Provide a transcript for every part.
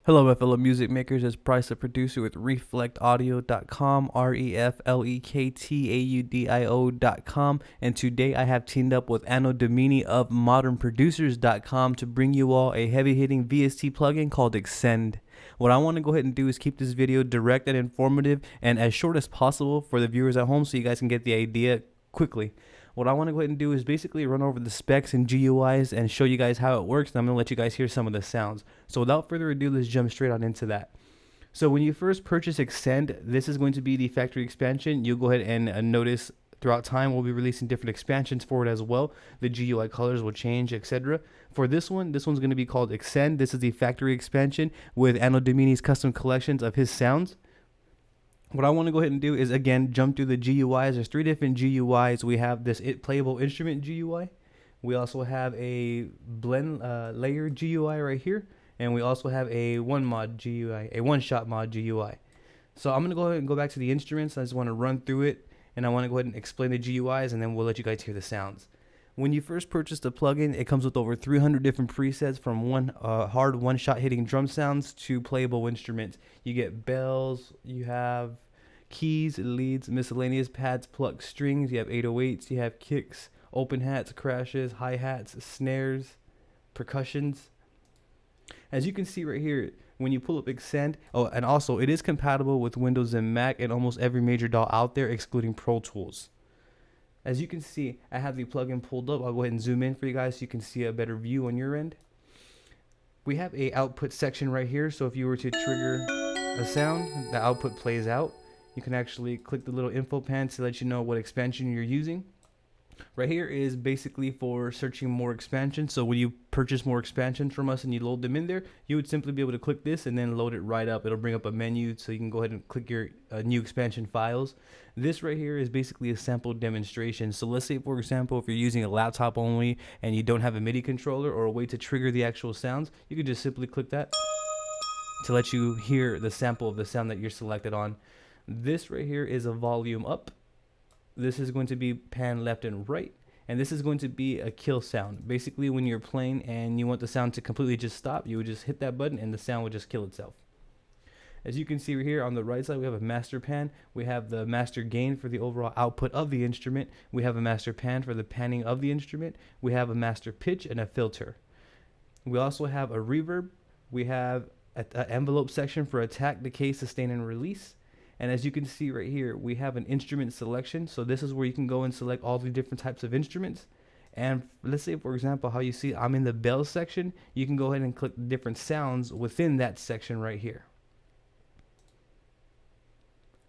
Hello, my fellow music makers. It's Price, a producer with reflektaudio.com, reflektaudio.com. And today I have teamed up with Anno Domini of modernproducers.com to bring you all a heavy-hitting VST plugin called Xscend. What I want to go ahead and do is keep this video direct and informative and as short as possible for the viewers at home so you guys can get the idea quickly. What I want to go ahead and do is basically run over the specs and GUIs and show you guys how it works, and I'm going to let you guys hear some of the sounds. So without further ado, let's jump straight on into that. So when you first purchase Xscend, this is going to be the factory expansion. You'll go ahead and notice throughout time we'll be releasing different expansions for it as well. The GUI colors will change, etc. For this one's going to be called Xscend. This is the factory expansion with Anno Domini's custom collections of his sounds. What I want to go ahead and do is, again, jump through the GUIs. There's three different GUIs. We have this Playable Instrument GUI. We also have a blend layer GUI right here. And we also have a one-shot mod GUI. So I'm going to go ahead and go back to the instruments. I just want to run through it. And I want to go ahead and explain the GUIs, and then we'll let you guys hear the sounds. When you first purchase the plugin, it comes with over 300 different presets, from hard one-shot hitting drum sounds to playable instruments. You get bells, you have keys, leads, miscellaneous pads, plucks, strings, you have 808s, you have kicks, open hats, crashes, hi-hats, snares, percussions. As you can see right here, when you pull up Xscend, and also it is compatible with Windows and Mac and almost every major DAW out there excluding Pro Tools. As you can see, I have the plugin pulled up. I'll go ahead and zoom in for you guys so you can see a better view on your end. We have a output section right here, so if you were to trigger a sound, the output plays out. You can actually click the little info pan to let you know what expansion you're using. Right here is basically for searching more expansions. So when you purchase more expansions from us and you load them in there, you would simply be able to click this and then load it right up. It'll bring up a menu so you can go ahead and click your new expansion files. This right here is basically a sample demonstration. So let's say, for example, if you're using a laptop only and you don't have a MIDI controller or a way to trigger the actual sounds, you can just simply click that to let you hear the sample of the sound that you're selected on. This right here is a volume up. This is going to be pan left and right, and this is going to be a kill sound. Basically, when you're playing and you want the sound to completely just stop, you would just hit that button and the sound would just kill itself. As you can see right here on the right side, we have a master pan. We have the master gain for the overall output of the instrument. We have a master pan for the panning of the instrument. We have a master pitch and a filter. We also have a reverb. We have an envelope section for attack, decay, sustain, and release. And as you can see right here, we have an instrument selection. So this is where you can go and select all the different types of instruments. And let's say, for example, how you see I'm in the bell section. You can go ahead and click the different sounds within that section right here.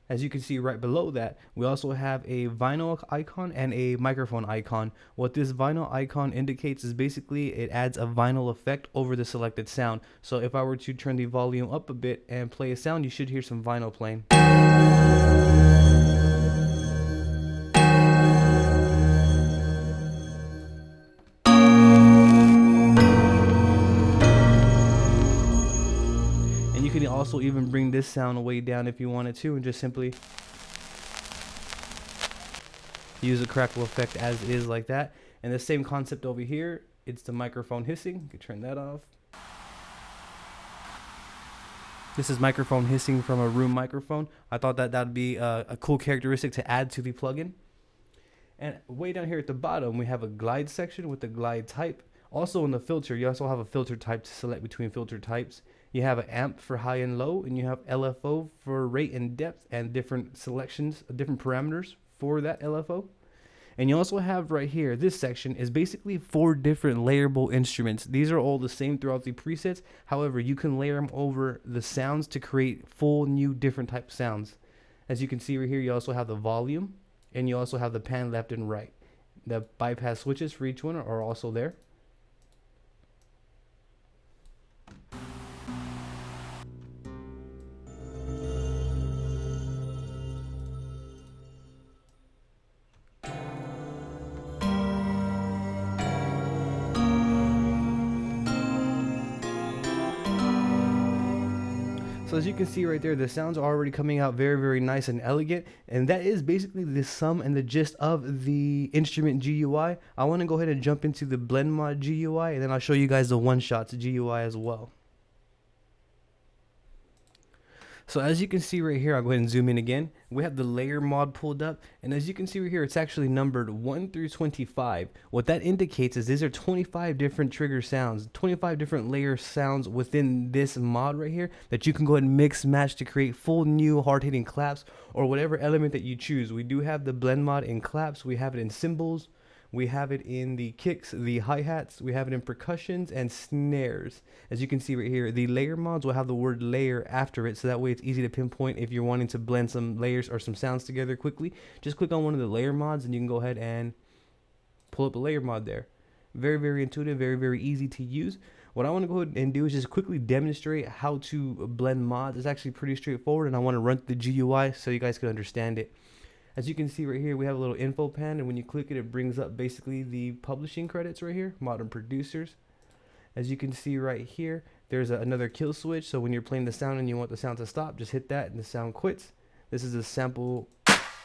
As you can see right below that, we also have a vinyl icon and a microphone icon. What this vinyl icon indicates is basically it adds a vinyl effect over the selected sound. So if I were to turn the volume up a bit and play a sound, you should hear some vinyl playing. And you can also even bring this sound way down if you wanted to, and just simply use a crackle effect as is like that. And the same concept over here, it's the microphone hissing. You can turn that off. This is microphone hissing from a room microphone. I thought that would be a cool characteristic to add to the plugin. And way down here at the bottom, we have a glide section with the glide type. Also in the filter, you also have a filter type to select between filter types. You have an amp for high and low, and you have LFO for rate and depth, and different selections, different parameters for that LFO. And you also have right here, this section is basically 4 different layerable instruments. These are all the same throughout the presets. However, you can layer them over the sounds to create full new different type sounds. As you can see right here, you also have the volume, and you also have the pan left and right. The bypass switches for each one are also there. So as you can see right there, the sounds are already coming out very, very nice and elegant. And that is basically the sum and the gist of the instrument GUI. I want to go ahead and jump into the blend mod GUI, and then I'll show you guys the one-shots GUI as well. So as you can see right here, I'll go ahead and zoom in again. We have the layer mod pulled up, and as you can see right here, it's actually numbered 1 through 25. What that indicates is these are 25 different trigger sounds, 25 different layer sounds within this mod right here that you can go ahead and mix match to create full new hard-hitting claps or whatever element that you choose. We do have the blend mod in claps, we have it in cymbals, we have it in the kicks, the hi-hats, we have it in percussions and snares. As you can see right here, the layer mods will have the word layer after it, so that way it's easy to pinpoint if you're wanting to blend some layers or some sounds together quickly. Just click on one of the layer mods and you can go ahead and pull up a layer mod there. Very, very intuitive, very, very easy to use. What I want to go ahead and do is just quickly demonstrate how to blend mods. It's actually pretty straightforward, and I want to run through the GUI so you guys can understand it. As you can see right here, we have a little info pan, and when you click it, it brings up basically the publishing credits right here, modern producers. As you can see right here, there's another kill switch, so when you're playing the sound and you want the sound to stop, just hit that and the sound quits. This is a sample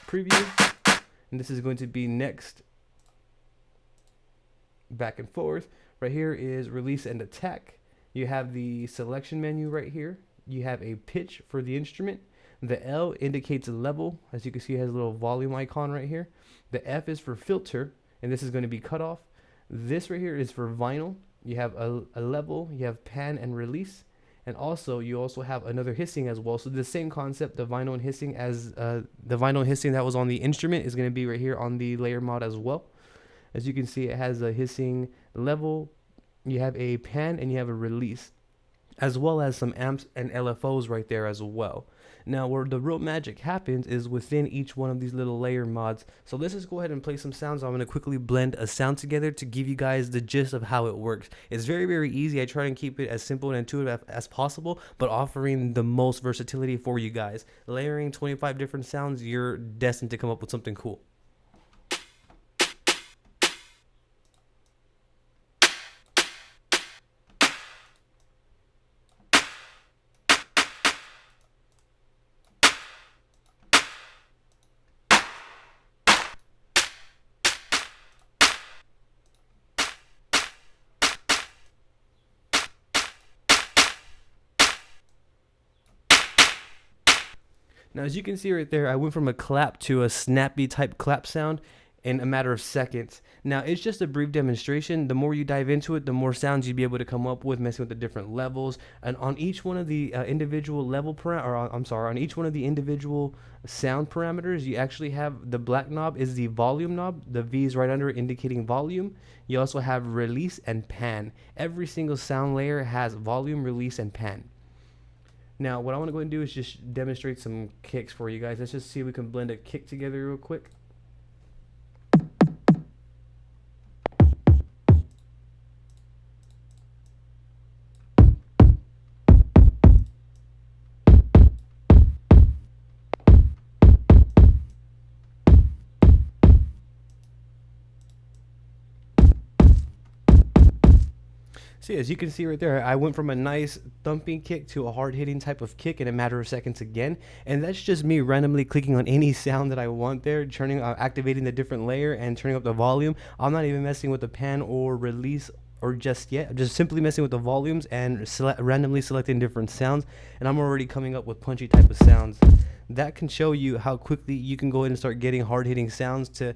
preview, and this is going to be next, back and forth. Right here is release and attack. You have the selection menu right here. You have a pitch for the instrument. The L indicates a level. As you can see, it has a little volume icon right here. The F is for filter, and this is going to be cut off. This right here is for vinyl. You have a level, you have pan and release, and also you also have another hissing as well. So the same concept, the vinyl and hissing, as the vinyl and hissing that was on the instrument is going to be right here on the layer mod as well. As you can see, it has a hissing level, you have a pan, and you have a release, as well as some amps and LFOs right there as well. Now, where the real magic happens is within each one of these little layer mods. So let's just go ahead and play some sounds. I'm going to quickly blend a sound together to give you guys the gist of how it works. It's very, very easy. I try and keep it as simple and intuitive as possible, but offering the most versatility for you guys. Layering 25 different sounds, you're destined to come up with something cool. Now, as you can see right there, I went from a clap to a snappy type clap sound in a matter of seconds. Now, it's just a brief demonstration. The more you dive into it, the more sounds you'd be able to come up with, messing with the different levels. And on each one of the individual level on each one of the individual sound parameters, you actually have the black knob is the volume knob. The V is right under it, indicating volume. You also have release and pan. Every single sound layer has volume, release, and pan. Now, what I want to go ahead and do is just demonstrate some kicks for you guys. Let's just see if we can blend a kick together real quick. See, as you can see right there, I went from a nice thumping kick to a hard-hitting type of kick in a matter of seconds again. And that's just me randomly clicking on any sound that I want there, activating the different layer and turning up the volume. I'm not even messing with the pan or release or just yet. I'm just simply messing with the volumes and randomly selecting different sounds. And I'm already coming up with punchy type of sounds. That can show you how quickly you can go ahead and start getting hard-hitting sounds to,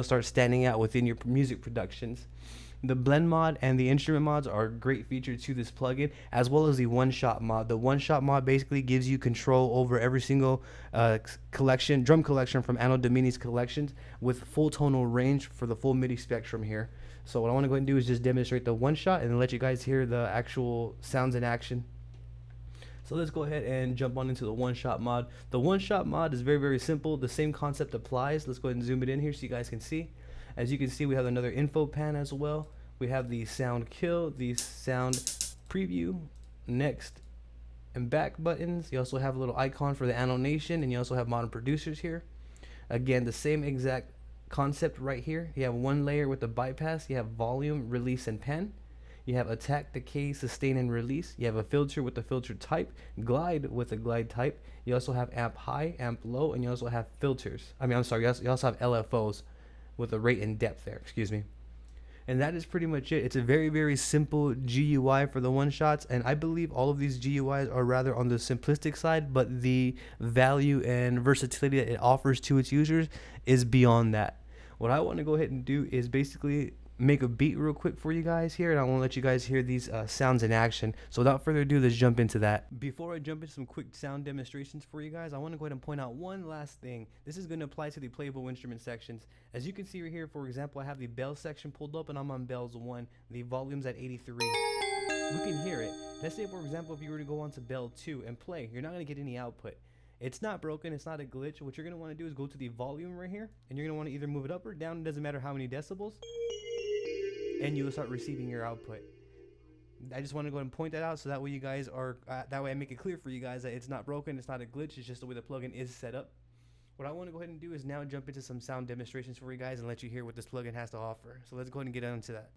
start standing out within your music productions. The blend mod and the instrument mods are great features to this plugin, as well as the one-shot mod. The one-shot mod basically gives you control over every single drum collection from Anno Domini's collections with full tonal range for the full MIDI spectrum here. So what I want to go ahead and do is just demonstrate the one-shot and then let you guys hear the actual sounds in action. So let's go ahead and jump on into the one-shot mod. The one-shot mod is very, very simple. The same concept applies. Let's go ahead and zoom it in here so you guys can see. As you can see, we have another info pan as well. We have the sound kill, the sound preview, next, and back buttons. You also have a little icon for the Anno Nation, and you also have modern producers here. Again, the same exact concept right here. You have one layer with the bypass. You have volume, release, and pan. You have attack, decay, sustain, and release. You have a filter with the filter type, glide with the glide type. You also have amp high, amp low, and you also have filters. You also have LFOs with a rate and depth there, excuse me. And that is pretty much it. It's a very, very simple GUI for the one-shots, and I believe all of these GUIs are rather on the simplistic side, but the value and versatility that it offers to its users is beyond that. What I want to go ahead and do is basically make a beat real quick for you guys here, and I want to let you guys hear these sounds in action. So without further ado, let's jump into that. Before I jump into some quick sound demonstrations for you guys, I want to go ahead and point out one last thing. This is going to apply to the playable instrument sections. As you can see right here, for example, I have the bell section pulled up and I'm on bells 1. The volume's at 83. We can hear it. Let's say, for example, if you were to go on to bell 2 and play, you're not going to get any output. It's not broken, it's not a glitch. What you're going to want to do is go to the volume right here, and you're going to want to either move it up or down. It doesn't matter how many decibels, and you will start receiving your output. I just want to go ahead and point that out so that way you guys are, that way I make it clear for you guys that it's not broken, it's not a glitch, it's just the way the plugin is set up. What I want to go ahead and do is now jump into some sound demonstrations for you guys and let you hear what this plugin has to offer. So let's go ahead and get into that.